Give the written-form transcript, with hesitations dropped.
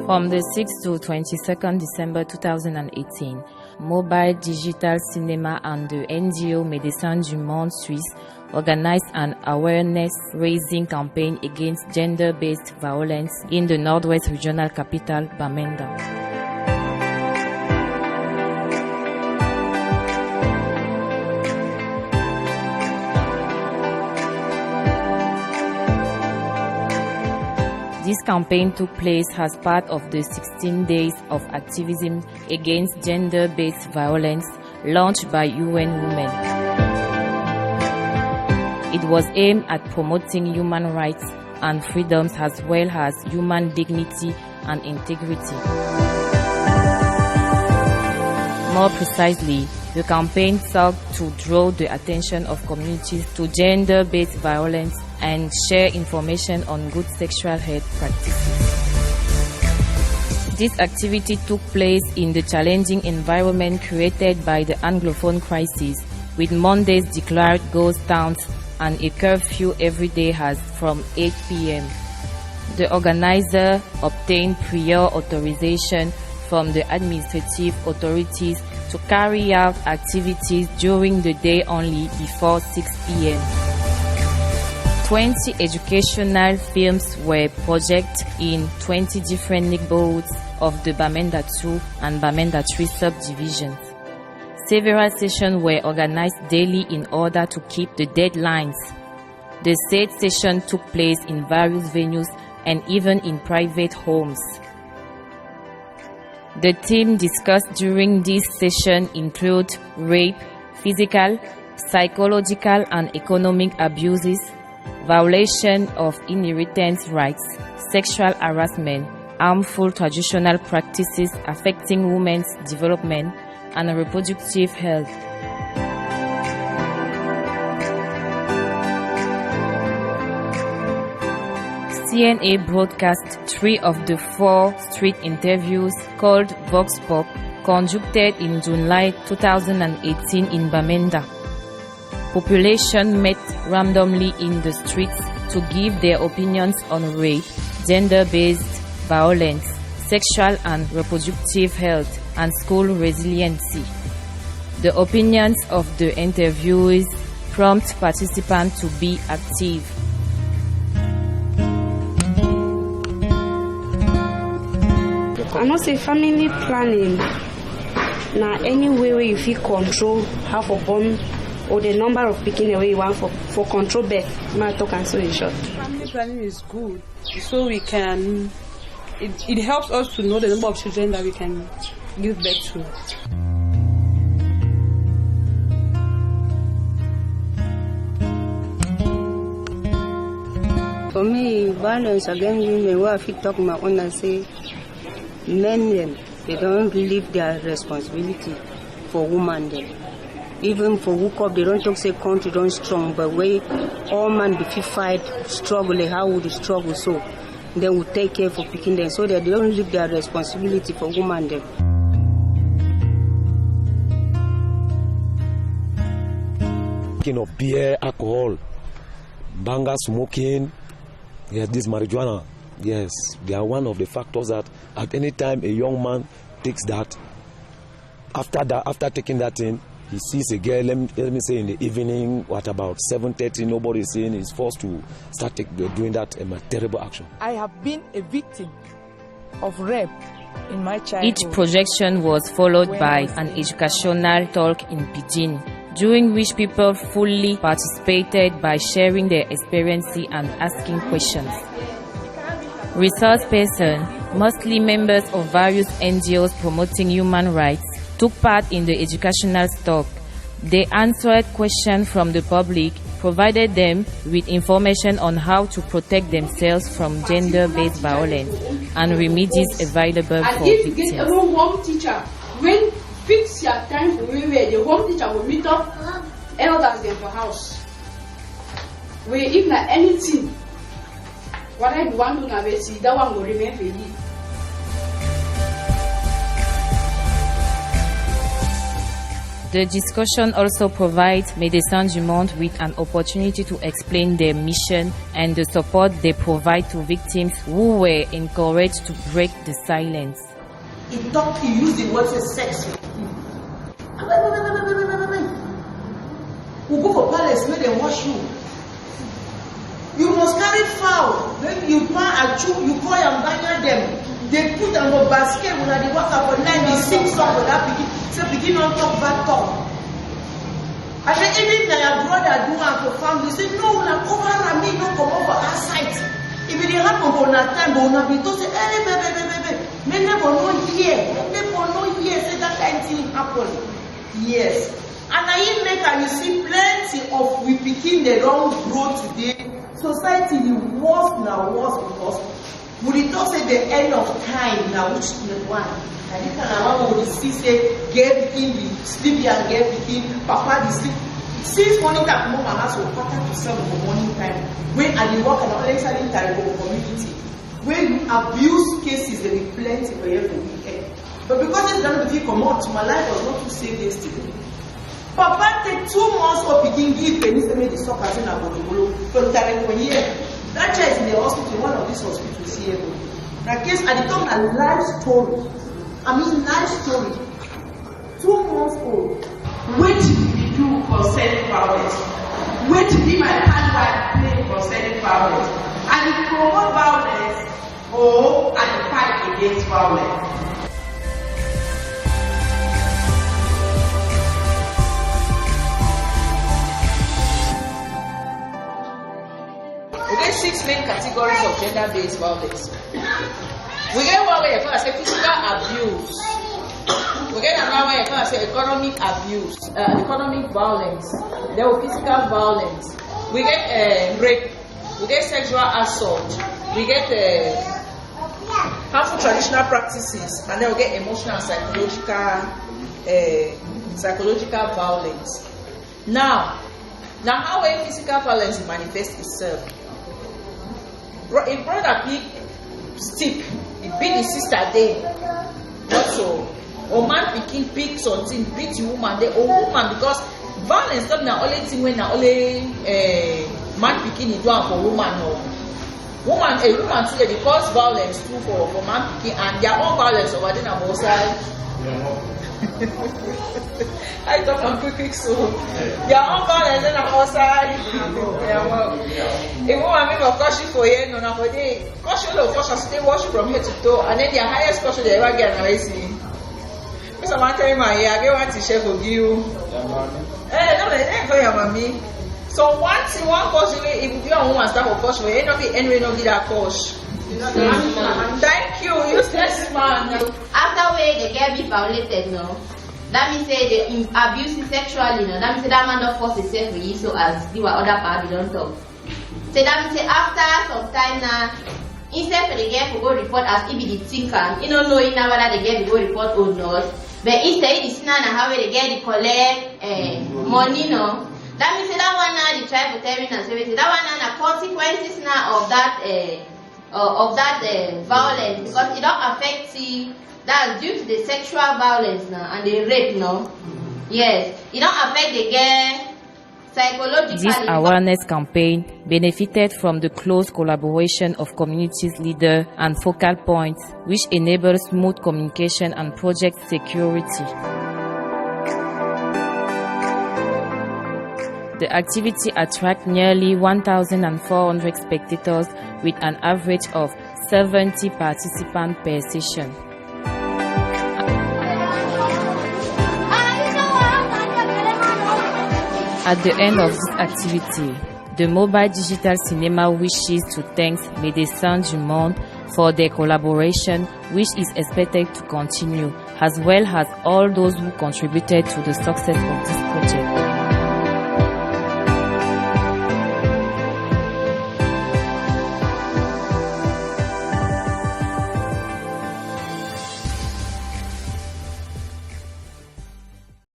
From the 6th to 22nd December 2018, Mobile Digital Cinema and the NGO Médecins du Monde Suisse organized an awareness-raising campaign against gender-based violence in the Nord-Ouest regional capital, Bamenda. This campaign took place as part of the 16 days of activism against gender-based violence launched by UN Women. It was aimed at promoting human rights and freedoms as well as human dignity and integrity. More precisely, the campaign sought to draw the attention of communities to gender-based violence and share information on good sexual health practices. This activity took place in the challenging environment created by the Anglophone crisis, with Mondays declared ghost towns and a curfew every day as from 8 p.m. The organizer obtained prior authorization from the administrative authorities to carry out activities during the day only before 6 p.m. 20 educational films were projected in 20 different neighborhoods of the Bamenda 2 and Bamenda 3 subdivisions. Several sessions were organized daily in order to keep the deadlines. The said session took place in various venues and even in private homes. The theme discussed during this session include rape, physical, psychological and economic abuses, violation of inheritance rights, sexual harassment, harmful traditional practices affecting women's development and reproductive health. CNA broadcast 3 of the 4 street interviews called Vox Pop, conducted in July 2018 in Bamenda. Population met randomly in the streets to give their opinions on rape, gender-based violence, sexual and reproductive health, and school resiliency. The opinions of the interviewees prompt participants to be active. I know say family planning now any way where you feel control how for born or the number of picking away you want for control birth. My talk and so in short. Family planning is good, so we can. It helps us to know the number of children that we can give birth to. For me, violence against women, where I feel talk my own and say, men they don't believe their responsibility for women then. Even for hook up, they don't talk say country don't strong, but way all man be fit fight, struggle, how would they struggle so they will take care for picking them so that they don't leave their responsibility for women then. Taking of beer, alcohol, banga smoking, yes, this marijuana, yes, they are one of the factors that at any time a young man takes that, after taking that in, he sees a girl, let me say in the evening, what about 7:30, nobody is seeing, he's forced to start doing that, a terrible action. I have been a victim of rape in my childhood. Each projection was followed by an educational talk in Pidgin, during which people fully participated by sharing their experiences and asking questions. Resource persons, mostly members of various NGOs promoting human rights, took part in the educational talk. They answered questions from the public, provided them with information on how to protect themselves from gender-based violence and remedies available for victims. And if you get a home teacher, when fix your time for where the home teacher will meet up elders in the house. Where if not anything, what I want to know is that one will remain for you. The discussion also provides Médecins du Monde with an opportunity to explain their mission and the support they provide to victims who were encouraged to break the silence. He used the word sex. We go for palace where they wash you. You must carry fowl. Maybe you pan a chew, you call and banya them. They put them on basket when they walk up for 96 song with that begin. So begin on talk bad talk. And then even their brother do want to family say no, na cover me, no come over our side. If it happen for that time, but not be to say, hey, baby. Me never know here. Say that kind of thing happen. Yes. And I even make you see plenty of we picking the wrong road today. Society is worse because we don't say the end of time now, which is the one. And this kind of one we see say, get picking, we sleep and get picking, papa the sleep. Since morning time, mom and us will 6:45 for morning time. When I work and all excellent time for community. When abuse cases, there will be plenty for every weekend. But because it's going to be come out, my life was not to save yesterday. Papa take 2 months of begin give pennies to make the stock as in a bolo from time for year. That child is in the hospital, one of these hospitals here. Now, case at the time a life story. Life story. 2 months old. Which we do concerning violence. Which be my handwriting play concerning violence. And it promote violence or and the fight against violence. We get 6 main categories of gender-based violence. We get one way you can say physical abuse. We get another way you can say economic abuse, economic violence. There was physical violence. We get rape. We get sexual assault. We get harmful traditional practices, and then we get emotional and psychological violence. Now how a physical violence manifests itself. A brother pick stick, he beat his sister there. Also, or man picking pick something, beat the woman there, or woman, because violence not the only thing when only man picking it down for woman or woman too, they cause violence too for man picking, and their own violence over there on both sides. I talk on quick so your own violence then on both sides. If woman make a caution for you, no for they caution stay wash from head to toe, and then their highest caution they ever get now is me. Because I'm telling my I get one t-shirt for you. No, they for your mommy. So one caution if you are woman start for caution, you not be anyway not get that caution. Thank you, useless man. After where they get be violated, no. That means say they abuse it sexually, no. That means say that man not force himself for you, so as the other party don't talk. So that means say after some time now, instead for the girl to go report as if the thinker, you don't know now whether the girl will go report or not. But instead it's now how they get the collect money, no. That means say that one now the try for telling and say that one now the consequences now of that violence, because it don't affect you. That's due to the sexual violence now and the rape now. Yes, it don't affect the girl psychologically. This awareness campaign benefited from the close collaboration of communities leaders and focal points, which enables smooth communication and project security. The activity attracts nearly 1,400 spectators with an average of 70 participants per session. At the end of this activity, the mobile digital cinema wishes to thank Médecins du Monde for their collaboration, which is expected to continue, as well as all those who contributed to the success of this project.